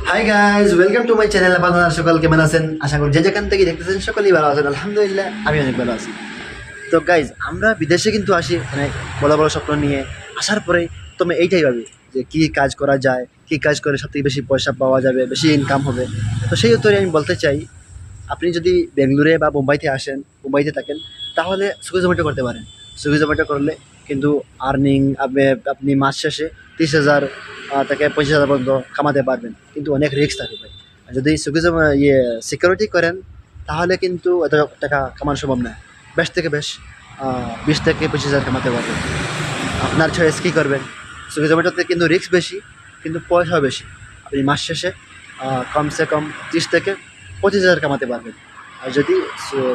Hi guys, welcome to my channel. আপনারা সকল কেমন আছেন? আশা করি যে যেখান থেকে দেখতেছেন সকলেই ভালো আছেন। আলহামদুলিল্লাহ, আমি অনেক ভালো আছি। তো গাইজ, আমরা বিদেশে কিন্তু আসি অনেক বড় বড় স্বপ্ন নিয়ে। আসার পরে তুমি এইটাই ভাবি যে কী কাজ করা যায়, কী কাজ করে সবথেকে বেশি পয়সা পাওয়া যাবে, বেশি ইনকাম হবে। তো সেই উত্তরে আমি বলতে চাই, আপনি যদি বেঙ্গলুরে বা মুম্বাইতে আসেন, মুম্বাইতে থাকেন, তাহলে সুইগি জোম্যাটো করতে পারেন। সুইগি জোম্যাটো করলে কিন্তু আর্নিং আপনি মাস শেষে 30,000 থেকে 25,000 পর্যন্ত কামাতে পারবেন, কিন্তু অনেক রিস্ক থাকে ভাই। আর যদি সুইগি সিকিউরিটি করেন, তাহলে কিন্তু এত টাকা কামানো সম্ভব নয়। বেশ থেকে বেশ 20 থেকে 25,000 কামাতে পারবেন। আপনার চয়েস কী করবেন। সুইগি জোম্যাটোতে কিন্তু রিস্ক বেশি, কিন্তু পয়সাও বেশি। আপনি মাস শেষে কমসে কম 30 থেকে 25,000 কামাতে পারবেন। আর যদি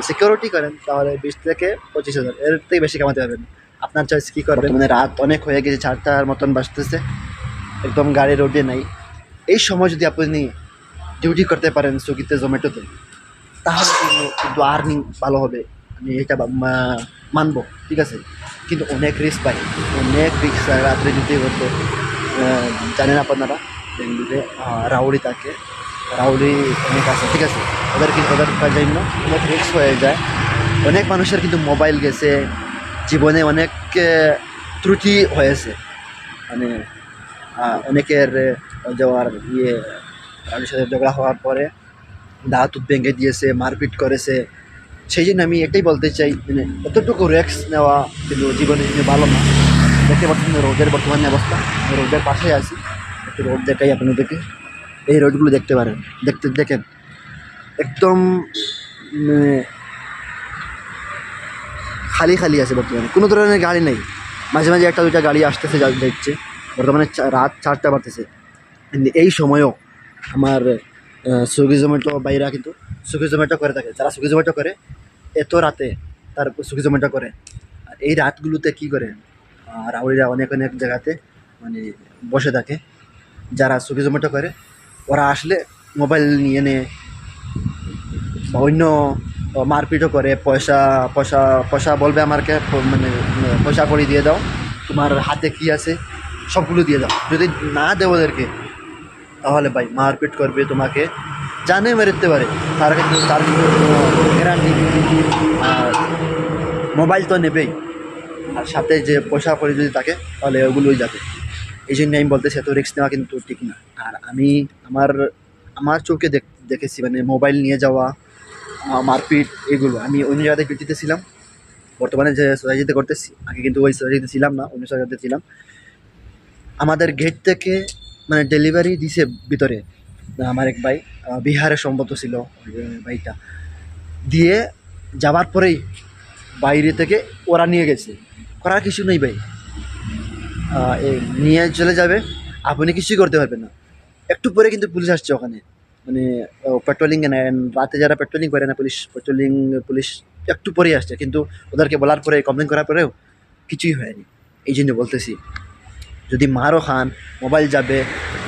সিকিউরিটি করেন, তাহলে 20 থেকে 25,000, এর থেকে বেশি কামাতে পারবেন। আপনার চয়েস কী করবেন। মানে রাত অনেক হয়ে গেছে, 4টার মতন বাজতেছে, একদম গাড়ি রোডে নাই। এই সময় যদি আপনি ডিউটি করতে পারেন সুইগিতে, জোম্যাটোতে, তাহলে কিন্তু আর্নিং ভালো হবে। আমি এটা মানবো, ঠিক আছে। কিন্তু অনেক রিস্ক পাই, অনেক রিস্ক। রাত্রে যদি হতো, জানেন আপনারা, বেঙ্গলুরে রাউডি থাকে, রাউডি অনেক আছে, ঠিক আছে। ওদের জন্য অনেক রিস্ক হয়ে যায়। অনেক মানুষের কিন্তু মোবাইল গেছে, জীবনে অনেক ত্রুটি হয়েছে। মানে অনেকের যাওয়ার রাউডির সাথে ঝগড়া হওয়ার পরে দাঁত ভেঙে দিয়েছে, মারপিট করেছে। সেই জন্য আমি এটাই বলতে চাই, মানে এতটুকু রিস্ক নেওয়া কিন্তু জীবনের জন্য ভালো না। দেখতে পাচ্ছেন রোডের বর্তমানে অবস্থা, রোডের পাশে আছি, একটু রোড দেখাই আপনাদেরকে। এই রোডগুলো দেখতে পারেন, দেখেন একদম মানে খালি খালি আছে বর্তমানে, কোনো ধরনের গাড়ি নেই। মাঝে মাঝে একটা দুইটা গাড়ি আসতেছে, দেখছে। বর্তমানে রাত 4টা বাজতেছে, কিন্তু এই সময়ও আমার সুইগি জোম্যাটো বাইরা কিন্তু সুইগি জোম্যাটো করে থাকে। যারা সুইগি জোম্যাটো করে, এত রাতে তার সুইগি জোম্যাটো করে। আর এই রাতগুলোতে কী করে, রাউডিরা অনেক অনেক জায়গাতে মানে বসে থাকে। যারা সুইগি জোম্যাটো করে, ওরা আসলে মোবাইল নিয়ে নেয় বা অন্য মারপিটও করে। পয়সা পয়সা পয়সা বলবে আমাকে, মানে পয়সা করে দিয়ে দাও, তোমার হাতে কী আছে সবগুলো দিয়ে দাও। যদি না দেও ওদেরকে, তাহলে ভাই মারপিট করবে, তোমাকে জানে মেরে দিতে পারে। তার কিন্তু গ্যারান্টি। আর মোবাইল তো নেবেই, আর সাথে যে পয়সা করে যদি থাকে, তাহলে ওগুলোই যাবে। এই জন্য আমি বলতেছি, এত রিস্ক নেওয়া কিন্তু ঠিক না। আর আমি আমার আমার চোখে দেখেছি, মানে মোবাইল নিয়ে যাওয়া, মারপিট, এগুলো। আমি অন্য জায়গাতে ডিউটিতে ছিলাম, বর্তমানে যে সোসাইটিতে করতেছি, আগে কিন্তু ওই সোসাইটিতে ছিলাম না, অন্য সোসাইটিতে ছিলাম। আমাদের গেট থেকে মানে ডেলিভারি দিছে ভিতরে আমার এক ভাই, বিহারে সম্ভবত ছিল ওই ভাইটা। দিয়ে যাওয়ার পরেই বাইরে থেকে ওরা নিয়ে গেছে, করার কিছু নেই ভাই। এই নিয়ে চলে যাবে, আপনি কিছুই করতে পারবেন না। একটু পরে কিন্তু পুলিশ আসছে ওখানে, মানে পেট্রোলিং নেন, রাতে যারা পেট্রোলিং করে না, পুলিশ একটু পরেই আসছে। কিন্তু ওদেরকে বলার পরে, কমপ্লেন করার পরেও কিছুই হয়নি। এই জন্য বলতেছি, যদি মারও খান, মোবাইল যাবে,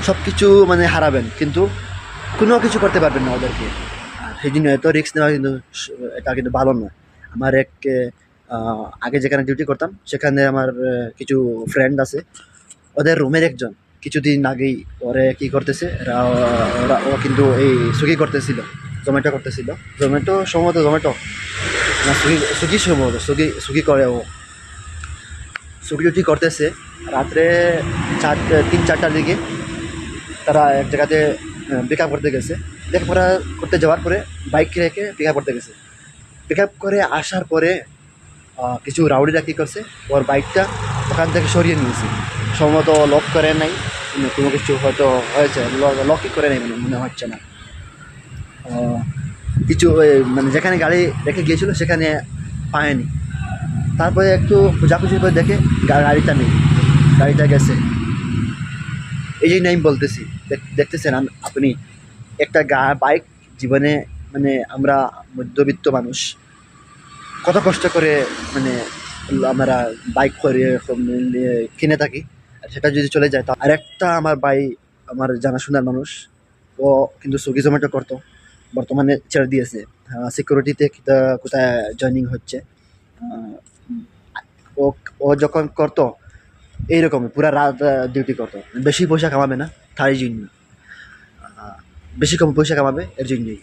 সব কিছু মানে হারাবেন, কিন্তু কোনো কিছু করতে পারবেন না ওদেরকে। আর সেই জন্য এত রিস্ক নেওয়া কিন্তু এটা কিন্তু ভালো নয়। আমার এক আগে যেখানে ডিউটি করতাম, সেখানে আমার কিছু ফ্রেন্ড আছে, ওদের রুমের একজন কিছুদিন আগেই ওরে কী করতেছে, ও কিন্তু এই সুইগি করতেছিল, জোম্যাটো করতেছিল। জোম্যাটো না, সুইগি সম্ভবত সুইগি করে ও। সুইগি ডিউটি করতেছে রাত্রে 3-4টার দিকে। তারা এক জায়গাতে পিক আপ করতে গেছে। লেখাপড়া করতে যাওয়ার পরে বাইক রেখে পিক আপ করতে গেছে। পিক আপ করে আসার পরে কিছু রাউডিরা কী করছে, ওর বাইকটা ওখান থেকে সরিয়ে নিয়েছে। সম্ভবত লক করে নাই, কোনো কিছু হয়তো হয়েছে, লকই করে নেই মনে হচ্ছে না। কিছু মানে যেখানে গাড়ি রেখে গিয়েছিল সেখানে পায়নি। তারপরে একটু খোঁজাখুঁজি করে দেখে গাড়িটা নেই, গাড়িটা গেছে। এই জন্য আমি বলতেছি, দেখতেছেন আপনি, একটা বাইক জীবনে, মানে আমরা মধ্যবিত্ত মানুষ কত কষ্ট করে মানে আমরা বাইক করে কিনে থাকি। আর সেটা যদি চলে যায়, তা আরেকটা আমার ভাই, আমার জানাশোনার মানুষ, ও কিন্তু সুইগি জোম্যাটো করতো, বর্তমানে ছেড়ে দিয়েছে। সিকিউরিটিতে কোথায় জয়েনিং হচ্ছে। আহ, ও ও যখন করতো এইরকমই পুরা রাত ডিউটি করতো, বেশি পয়সা কামাবে না, তাই জন্য। বেশি কম পয়সা কামাবে এর জন্যই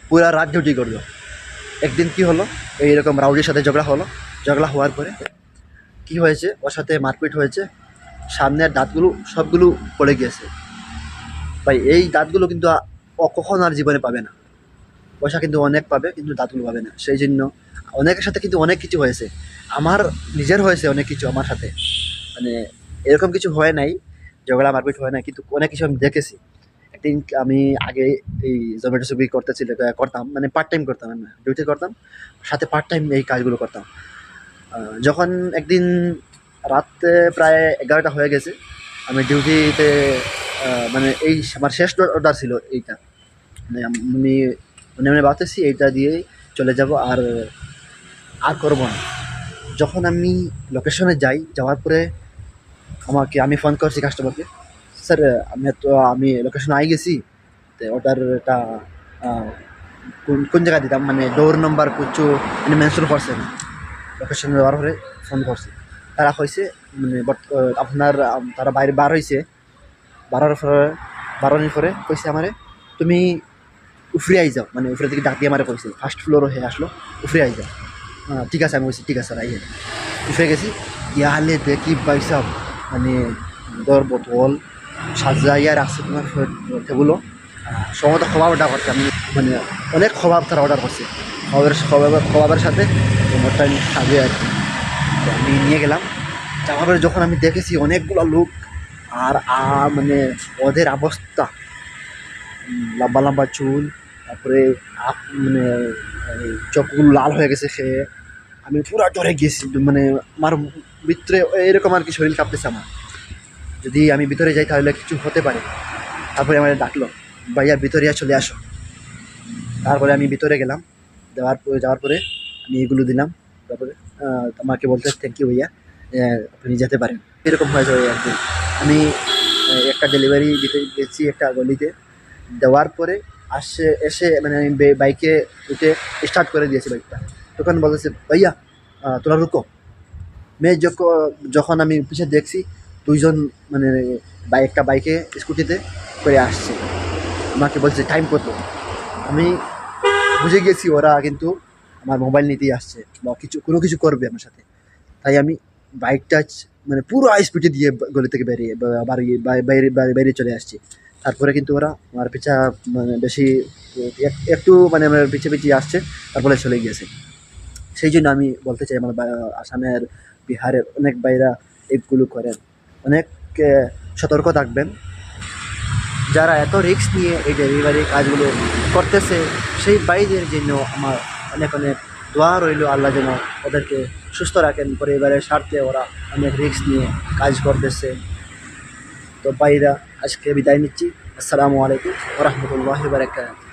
পুরা রাত ডিউটি করলো। একদিন কি হলো, এইরকম রাউডির সাথে ঝগড়া হলো। ঝগড়া হওয়ার পরে কি হয়েছে, ওর সাথে মারপিট হয়েছে, সামনের দাঁতগুলো সবগুলো পড়ে গিয়েছে। ভাই এই দাঁতগুলো কিন্তু ও কখনো আর জীবনে পাবে না। পয়সা কিন্তু অনেক পাবে, কিন্তু দাঁতগুলো পাবে না। সেই জন্য অনেকের সাথে কিন্তু অনেক কিছু হয়েছে, আমার নিজের হয়েছে অনেক কিছু আমার সাথে। মানে এরকম কিছু হয় নাই, ঝগড়া মারপিট হয় নাই, কিন্তু অনেক কিছু আমি দেখেছি। একদিন আমি আগে এই জোম্যাটো সুইগি করতাম, মানে পার্ট টাইম করতাম, আমি ডিউটি করতাম, সাথে পার্ট টাইম এই কাজগুলো করতাম। যখন একদিন রাতে প্রায় 11টা হয়ে গেছে, আমি ডিউটিতে মানে এই আমার শেষ অর্ডার ছিল এইটা, মানে আমি মনে মনে ভাবতেছি এইটা দিয়েই চলে যাব, আর আর করবো না। যখন আমি লোকেশনে যাওয়ার পরে আমি ফোন করছি কাস্টমারকে, স্যার আমি লোকেশনে আই গেছি, তো অর্ডারটা কোন কোন জায়গায় দিতাম, মানে ডোর নাম্বার কিছু মানে মেনশন করছে না। লোকেশনে দেওয়ার পরে ফোন করছি, তারা কইছে মানে আপনার তারা বাইরে বার হয়েছে, বারোর পরে কইছে আমারে তুমি উফরে আই যাও, মানে উফরে থেকে ডাক দিয়ে আমারে কইছে, ফার্স্ট ফ্লোর হয়ে আসলো, উফরে আই যাও। ঠিক আছে, আমি বলছি ঠিক আছে স্যার, আইয়ে উফরে গেছি। ইয়ালে দেখি পাইসাব মানে দর বোতল সাজাইয়া রাখছে তোমার টেবুলও, সময় খোয়া অর্ডার করছে। আমি মানে অনেক খোয়াব তারা অর্ডার করছে, খোয়াবের সাথে তোমারটা সাজিয়ে আর কি। তো আমি নিয়ে গেলাম, যাওয়ার পরে যখন আমি দেখেছি অনেকগুলো লোক, আর মানে ওদের অবস্থা, লম্বা লম্বা চুল, তারপরে মানে চোখগুলো লাল হয়ে গেছে খেয়ে, আমি পুরো ডরে গেছি। মানে আমার ভিতরে এরকম আর কি শরীর কাঁপতেছে আমার, যদি আমি ভিতরে যাই তাহলে কিছু হতে পারে। তারপরে আমার ডাকলো, ভাইয়া ভিতরে চলে আসো। তারপরে আমি ভিতরে গেলাম, যাওয়ার পরে আমি এগুলো দিলাম। তারপরে আমাকে বলতে থ্যাংক ইউ ভাইয়া, আপনি যেতে পারেন। এরকম হয়েছে একদিন আমি একটা ডেলিভারি দিতে গেছি একটা গলিতে, দেওয়ার পরে এসে মানে আমি বাইকে উঠে স্টার্ট করে দিয়েছি বাইকটা। তখন বলেছে ভাইয়া তোরা রুকো। যখন আমি পিছিয়ে দেখছি দুইজন মানে একটা বাইকে স্কুটিতে করে আসছে, আমাকে বলছে টাইম কত। আমি বুঝে গেছি ওরা কিন্তু আমার মোবাইল নিতেই আসছে বা কোনো কিছু করবে আমার সাথে। তাই আমি বাইকটা মানে পুরো স্পিডে দিয়ে গলি থেকে বাইরে চলে আসছি। তারপরে কিন্তু ওরা আমার পিছা মানে বেশি একটু মানে আমার পিছিয়ে আসছে, তারপরে চলে গিয়েছে। সেই জন্য আমি বলতে চাই আমার আসামের বিহারের অনেক বাইরা এগুলো করেন, অনেক সতর্ক থাকবেন। যারা এত রিস্ক নিয়ে এই ডেলিভারি কাজগুলো করতেছে, সেই বাইরের জন্য আমার অনেক অনেক দোয়া রইল, আল্লাহ যেন ওদেরকে সুস্থ রাখেন। পরিবারের স্বার্থে ওরা অনেক রিস্ক নিয়ে কাজ করতেছে। তো বাইরা আজকে বিদায় নিচ্ছি। আসসালামু আলাইকুম ওয়া রাহমাতুল্লাহি ওয়া বারাকাতুহু।